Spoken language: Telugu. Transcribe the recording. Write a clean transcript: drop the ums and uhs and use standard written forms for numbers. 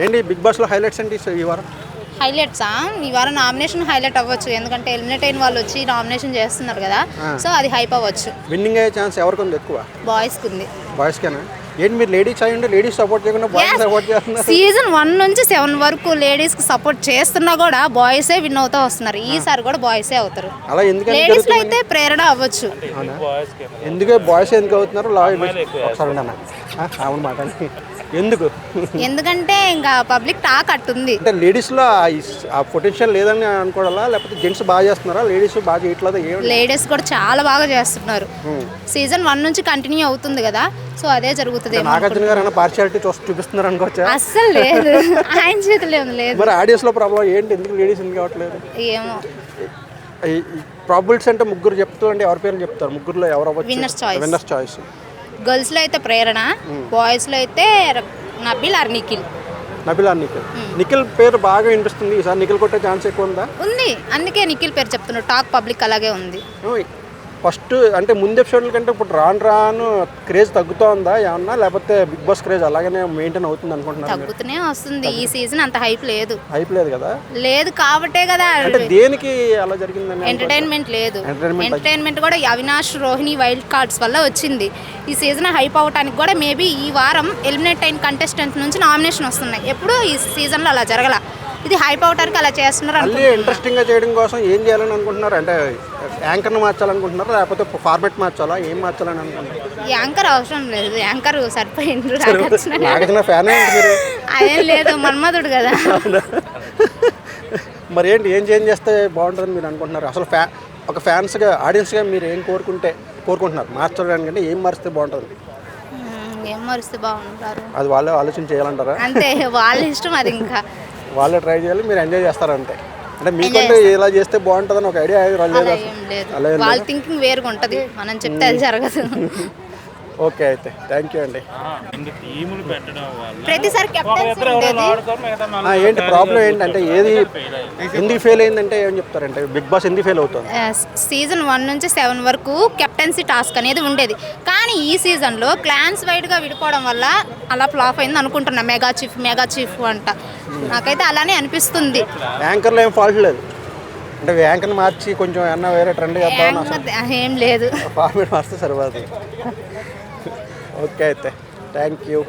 ఏంటి బిగ్ బాస్లో హైలైట్స్ ఏంటి ఈ వారం? హైలైట్సా? ఈ వారం నామినేషన్ హైలైట్ అవ్వచ్చు, ఎందుకంటే ఎలిమినేట్ అయిన వాళ్ళు వచ్చి నామినేషన్ చేస్తున్నారు కదా, సో అది హైప్ అవ్వచ్చు. విన్నింగ్ అయ్యే ఛాన్స్ ఎవరికి ఉంది ఎక్కువ? బాయ్స్కి ఉంది. బాయ్స్కేనా? ఏంటి మీరు లేడీస్ అయ్యండి, లేడీస్ సపోర్ట్ చేయకుండా బాయ్స్ సపోర్ట్ చేస్తున్నారు? సీజన్ 1 నుంచి 7 వరకు లేడీస్కి సపోర్ట్ చేస్తున్నా కూడా బాయ్సే విన్ అవుతూ వస్తున్నారు. ఈసారి కూడా బాయ్సే అవుతారు. అలా ఎందుకని? లేడీస్లో అయితే ప్రేరణ అవ్వచ్చు. ఎందుకే బాయ్స్ ఎందుకు అవుతున్నారు? ఒకసారి అవును మాట్లాడి ఎందుకు? ఎందుకంటే ఇంకా పబ్లిక్ టాక్ అట్టుంది. అంటే లేడీస్లో ఆ పొటెన్షియల్ లేదని అనుకోవాలా, లేకపోతే జెంట్స్ బాగా చేస్తున్నారా, లేడీస్ బాగా చేయట్లేదు? లేడీస్ కూడా చాలా బాగా చేస్తున్నారు. సీజన్ 1 నుంచి కంటిన్యూ అవుతుంది కదా, సో అదే జరుగుతుంది. నాగార్జున గారు పార్షియాలిటీ చూపిస్తున్నారు అనుకోవచ్చా? అస్సలు లేదు, ఆయన చేతులు లేదు. మరి ఆడియన్స్ లో ప్రాబ్లం ఏంటి? ఎందుకు లేడీస్ ఎందుకు కావట్లేదు? ఏమో. ప్రాబిలిటీస్ అంటే ముగ్గురు చెప్తూ అంటే ఎవరి పేర్లు చెప్తారు? ముగ్గురులో ఎవరు అవ్వచ్చు? Winners choice. గర్ల్స్ లో అయితే ప్రేరణ, బాయ్స్ లో అయితే నబిల్ ఆర్ నిఖిల్. నిఖిల్ పేరు బాగా వినిపిస్తుంది. ఈసారి నిఖిల్ కొట్టే ఛాన్స్ ఎక్కువ ఉందా? ఉంది, అందుకే నిఖిల్ పేరు చెప్తున్నారు. టాక్ పబ్లిక్ అలాగే ఉంది. ఫస్ట్ అంటే ముందు ఎపిసోడ్ల కంటే ఇప్పుడు రాను క్రేజ్ తగ్గుతూ ఉందా ఏమన్నా, లేకపోతే బిగ్ బాస్ క్రేజ్ అలాగనే మెయింటైన్ అవుతుంది అనుకుంటున్నారు? తగ్గుతూనే వస్తుంది. ఈ సీజన్ అంత హైప్ లేదు కదా. లేదు కాబట్టే కదా. అంటే దేనికి అలా జరిగిందని? ఎంటర్టైన్మెంట్ లేదు. ఎంటర్టైన్మెంట్ కూడా అవినాష్ రోహిణి వైల్డ్ కార్డ్స్ వల్ల వచ్చింది. ఈ సీజన్ హైప్ అవడానికి కూడా మేబీ ఈ వారం ఎలిమినేట్ అయిన కంటెస్టెంట్స్ నుంచి నామినేషన్ వస్తున్నాయి. ఎప్పుడు ఈ సీజన్లో అలా జరగల. ఇది హైప్ అవడానికి అలా చేస్తున్నారు. ఇంట్రెస్టింగ్ గా చేయడం కోసం ఏం చేయాలని అనుకుంటున్నారు? అంటే యాంకర్ను మార్చాలనుకుంటున్నారా, లేకపోతే ఫార్మాట్ మార్చాలా, ఏం మార్చాలని అనుకుంటున్నారు? యాంకర్ అవసరం లేదు, యాంకర్ సరిపోయింది. అదేం లేదు, మన్మధుడు కదా. మరి ఏంటి, ఏం చేంజ్ చేస్తే బాగుంటుందని మీరు అనుకుంటున్నారు? అసలు ఒక ఫ్యాన్స్గా, ఆడియన్స్గా మీరు ఏం కోరుకుంటున్నారు మార్చడానికంటే? ఏం మారిస్తే బాగుంటుంది? ఏం మారిస్తే బాగుంటారు అది వాళ్ళే ఆలోచన చేయాలంటారా? అంతే, వాళ్ళ ఇష్టం. అది ఇంకా వాళ్ళే ట్రై చేయాలి, మీరు ఎంజాయ్ చేస్తారంటే. అంటే మీకంటే ఇలా చేస్తే బాగుంటుందని ఒక ఐడియా లేదు. వాళ్ళ థింకింగ్ వేరుగా ఉంటుంది, మనం చెప్తే అది జరగదు. ఓకే, అయితే థ్యాంక్ యూ అండి. ప్రతిసారి ఏంటి ప్రాబ్లం ఏంటంటే, ఏది ఎందుకు ఫెయిల్ అయిందంటే ఏం చెప్తారంటే? బిగ్ బాస్ ఎందుకు ఫెయిల్ అవుతుంది? సీజన్ 1 నుంచి 7 వరకు కెప్టెన్సీ టాస్క్ అనేది ఉండేది, కానీ ఈ సీజన్లో క్లాన్స్ వైడ్గా విడిపోవడం వల్ల అలా ఫ్లాప్ అయింది అనుకుంటున్నా. మెగా చీఫ్ అంట, నాకైతే అలానే అనిపిస్తుంది. యాంకర్లో ఏం ఫాల్ట్ లేదు అంటే యాంకర్ని మార్చి కొంచెం ఏమన్నా వేరే ట్రెండ్ ఏం లేదు, ఫార్మేట్ మార్స్తే సరిపోతుంది. ఓకే, అయితే థ్యాంక్ యూ.